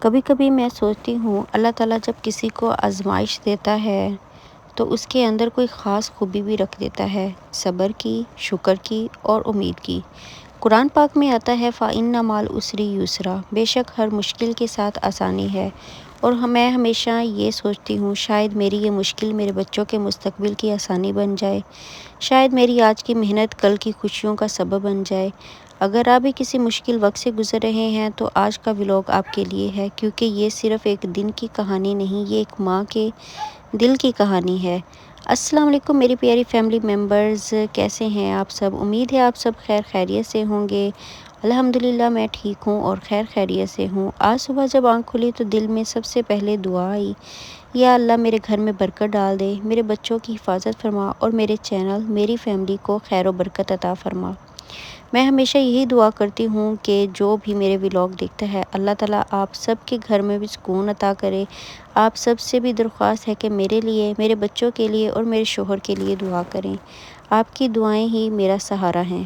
کبھی کبھی میں سوچتی ہوں اللہ تعالیٰ جب کسی کو آزمائش دیتا ہے تو اس کے اندر کوئی خاص خوبی بھی رکھ دیتا ہے، صبر کی، شکر کی اور امید کی۔ قرآن پاک میں آتا ہے فَإِنَّ مَعَ الْعُسْرِ يُسْرًا، بے شک ہر مشکل کے ساتھ آسانی ہے۔ اور میں ہمیشہ یہ سوچتی ہوں شاید میری یہ مشکل میرے بچوں کے مستقبل کی آسانی بن جائے، شاید میری آج کی محنت کل کی خوشیوں کا سبب بن جائے۔ اگر آپ بھی کسی مشکل وقت سے گزر رہے ہیں تو آج کا ولاگ آپ کے لیے ہے، کیونکہ یہ صرف ایک دن کی کہانی نہیں، یہ ایک ماں کے دل کی کہانی ہے۔ السلام علیکم میری پیاری فیملی ممبرز، کیسے ہیں آپ سب؟ امید ہے آپ سب خیر خیریت سے ہوں گے۔ الحمدللہ میں ٹھیک ہوں اور خیر خیریت سے ہوں۔ آج صبح جب آنکھ کھلی تو دل میں سب سے پہلے دعا آئی، یا اللہ میرے گھر میں برکت ڈال دے، میرے بچوں کی حفاظت فرما اور میرے چینل میری فیملی کو خیر و برکت عطا فرما۔ میں ہمیشہ یہی دعا کرتی ہوں کہ جو بھی میرے ولاگ دیکھتا ہے اللہ تعالیٰ آپ سب کے گھر میں بھی سکون عطا کرے۔ آپ سب سے بھی درخواست ہے کہ میرے لیے، میرے بچوں کے لیے اور میرے شوہر کے لیے دعا کریں۔ آپ کی دعائیں ہی میرا سہارا ہیں۔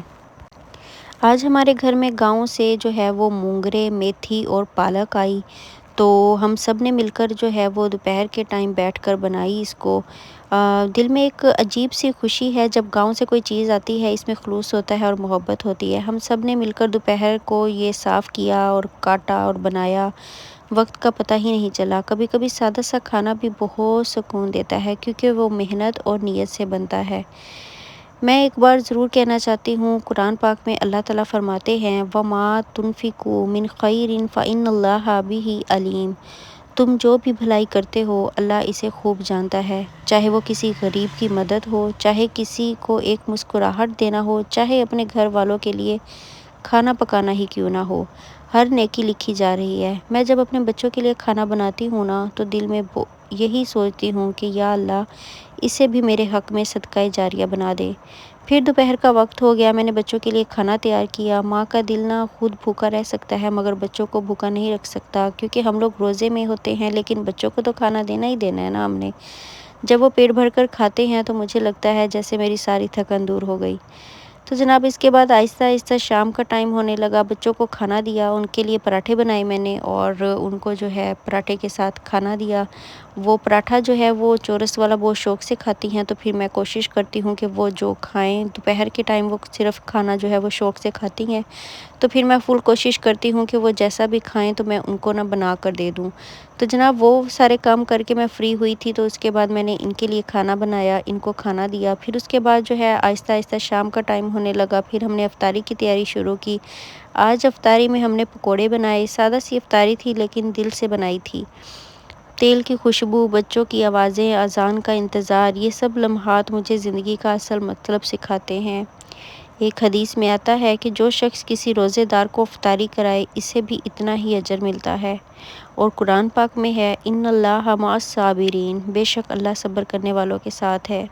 آج ہمارے گھر میں گاؤں سے جو ہے وہ مونگرے، میتھی اور پالک آئی، تو ہم سب نے مل کر جو ہے وہ دوپہر کے ٹائم بیٹھ کر بنائی اس کو۔ دل میں ایک عجیب سی خوشی ہے جب گاؤں سے کوئی چیز آتی ہے، اس میں خلوص ہوتا ہے اور محبت ہوتی ہے۔ ہم سب نے مل کر دوپہر کو یہ صاف کیا اور کاٹا اور بنایا، وقت کا پتہ ہی نہیں چلا۔ کبھی کبھی سادہ سا کھانا بھی بہت سکون دیتا ہے کیونکہ وہ محنت اور نیت سے بنتا ہے۔ میں ایک بار ضرور کہنا چاہتی ہوں، قرآن پاک میں اللہ تعالیٰ فرماتے ہیں وَمَا تُنْفِقُوا مِنْ خَيْرٍ فَإِنَّ اللَّهَ بِهِ عَلِيمٌ، تم جو بھی بھلائی کرتے ہو اللہ اسے خوب جانتا ہے، چاہے وہ کسی غریب کی مدد ہو، چاہے کسی کو ایک مسکراہٹ دینا ہو، چاہے اپنے گھر والوں کے لیے کھانا پکانا ہی کیوں نہ ہو، ہر نیکی لکھی جا رہی ہے۔ میں جب اپنے بچوں کے لیے کھانا بناتی ہوں نا تو دل میں یہی سوچتی ہوں کہ یا اللہ اسے بھی میرے حق میں صدقہ جاریہ بنا دے۔ پھر دوپہر کا وقت ہو گیا، میں نے بچوں کے لیے کھانا تیار کیا۔ ماں کا دل نا خود بھوکا رہ سکتا ہے مگر بچوں کو بھوکا نہیں رکھ سکتا، کیونکہ ہم لوگ روزے میں ہوتے ہیں لیکن بچوں کو تو کھانا دینا ہی دینا ہے نا ہم نے۔ جب وہ پیٹ بھر کر کھاتے ہیں تو مجھے لگتا ہے جیسے میری ساری تھکن دور ہو گئی۔ تو جناب اس کے بعد آہستہ آہستہ شام کا ٹائم ہونے لگا، بچوں کو کھانا دیا، ان کے لیے پراٹھے بنائے میں نے اور ان کو جو ہے پراٹھے کے ساتھ کھانا دیا۔ وہ پراٹھا جو ہے وہ چورس والا بہت شوق سے کھاتی ہیں، تو پھر میں کوشش کرتی ہوں کہ وہ جو کھائیں، دوپہر کے ٹائم وہ صرف کھانا جو ہے وہ شوق سے کھاتی ہیں، تو پھر میں فل کوشش کرتی ہوں کہ وہ جیسا بھی کھائیں تو میں ان کو نہ بنا کر دے دوں۔ تو جناب وہ سارے کام کر کے میں فری ہوئی تھی، تو اس کے بعد میں نے ان کے لیے کھانا بنایا، ان کو کھانا دیا۔ پھر اس کے بعد جو ہے آہستہ آہستہ شام کا ٹائم ہونے لگا، پھر ہم نے افطاری کی تیاری شروع کی۔ آج افطاری میں ہم نے پکوڑے بنائے، سادہ سی افطاری تھی لیکن دل سے بنائی تھی۔ تیل کی خوشبو، بچوں کی آوازیں، اذان کا انتظار، یہ سب لمحات مجھے زندگی کا اصل مطلب سکھاتے ہیں۔ ایک حدیث میں آتا ہے کہ جو شخص کسی روزے دار کو افطاری کرائے اسے بھی اتنا ہی اجر ملتا ہے، اور قرآن پاک میں ہے ان اللہ مع الصابرین، بے شک اللہ صبر کرنے والوں کے ساتھ ہے۔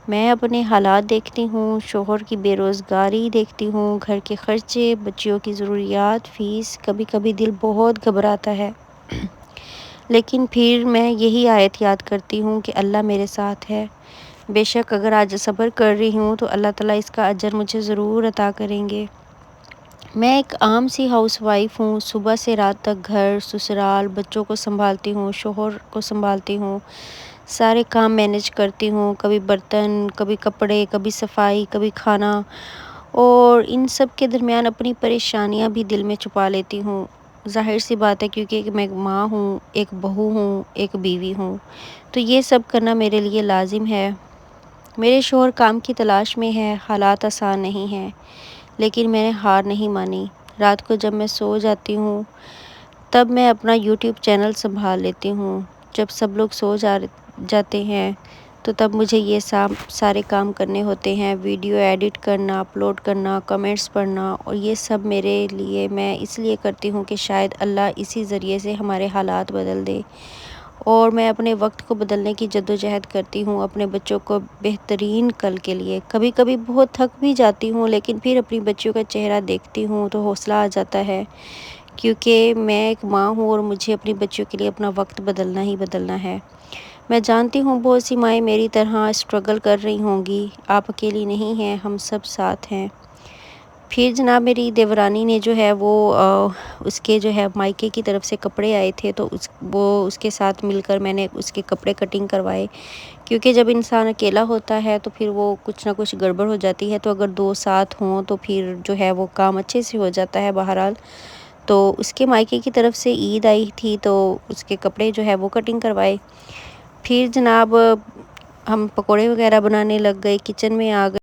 میں اپنے حالات دیکھتی ہوں، شوہر کی بے روزگاری دیکھتی ہوں، گھر کے خرچے، بچیوں کی ضروریات، فیس، کبھی کبھی دل بہت گھبراتا ہے لیکن پھر میں یہی آیت یاد کرتی ہوں کہ اللہ میرے ساتھ ہے، بے شک اگر آج صبر کر رہی ہوں تو اللہ تعالیٰ اس کا اجر مجھے ضرور عطا کریں گے۔ میں ایک عام سی ہاؤس وائف ہوں، صبح سے رات تک گھر، سسرال، بچوں کو سنبھالتی ہوں، شوہر کو سنبھالتی ہوں، سارے کام مینیج کرتی ہوں، کبھی برتن، کبھی کپڑے، کبھی صفائی، کبھی کھانا، اور ان سب کے درمیان اپنی پریشانیاں بھی دل میں چھپا لیتی ہوں۔ ظاہر سی بات ہے کیونکہ میں ایک ماں ہوں، ایک بہو ہوں، ایک بیوی ہوں، تو یہ سب کرنا میرے لیے لازم ہے۔ میرے شوہر کام کی تلاش میں ہے، حالات آسان نہیں ہیں لیکن میں نے ہار نہیں مانی۔ رات کو جب میں سو جاتی ہوں تب میں اپنا یوٹیوب چینل سنبھال لیتی ہوں۔ جب سب لوگ سو جاتے ہیں تو تب مجھے یہ سارے کام کرنے ہوتے ہیں، ویڈیو ایڈٹ کرنا، اپلوڈ کرنا، کمنٹس پڑھنا، اور یہ سب میرے لیے میں اس لیے کرتی ہوں کہ شاید اللہ اسی ذریعے سے ہمارے حالات بدل دے، اور میں اپنے وقت کو بدلنے کی جدوجہد کرتی ہوں اپنے بچوں کو بہترین کل کے لیے۔ کبھی کبھی بہت تھک بھی جاتی ہوں لیکن پھر اپنی بچیوں کا چہرہ دیکھتی ہوں تو حوصلہ آ جاتا ہے، کیونکہ میں ایک ماں ہوں اور مجھے اپنی بچیوں کے لیے اپنا وقت بدلنا ہی بدلنا ہے۔ میں جانتی ہوں بہت سی مائیں میری طرح اسٹرگل کر رہی ہوں گی، آپ اکیلی نہیں ہیں، ہم سب ساتھ ہیں۔ پھر جناب میری دیورانی نے جو ہے وہ اس کے جو ہے مائکے کی طرف سے کپڑے آئے تھے، تو اس کے ساتھ مل کر میں نے اس کے کپڑے کٹنگ کروائے، کیونکہ جب انسان اکیلا ہوتا ہے تو پھر وہ کچھ نہ کچھ گڑبڑ ہو جاتی ہے، تو اگر دو ساتھ ہوں تو پھر جو ہے وہ کام اچھے سے ہو جاتا ہے بہرحال۔ تو اس کے مائکے کی طرف سے عید آئی تھی، تو اس کے کپڑے جو ہے وہ کٹنگ کروائے۔ پھر جناب ہم پکوڑے وغیرہ بنانے لگ گئے، کچن میں آ گئے۔